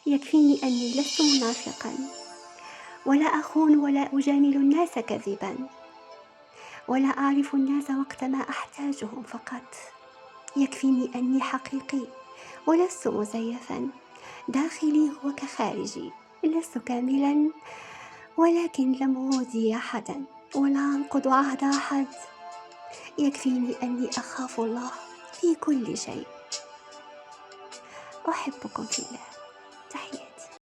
يكفيني أني لست منافقا، ولا أخون ولا أجامل الناس كذبا، ولا أعرف الناس وقت ما أحتاجهم فقط. يكفيني أني حقيقي ولست مزيفا، داخلي هو كخارجي، لست كاملا ولكن لم أودي أحدا ولا أنقض عهد أحد. يكفيني أني أخاف الله في كل شيء. أحبكم في الله. تحية.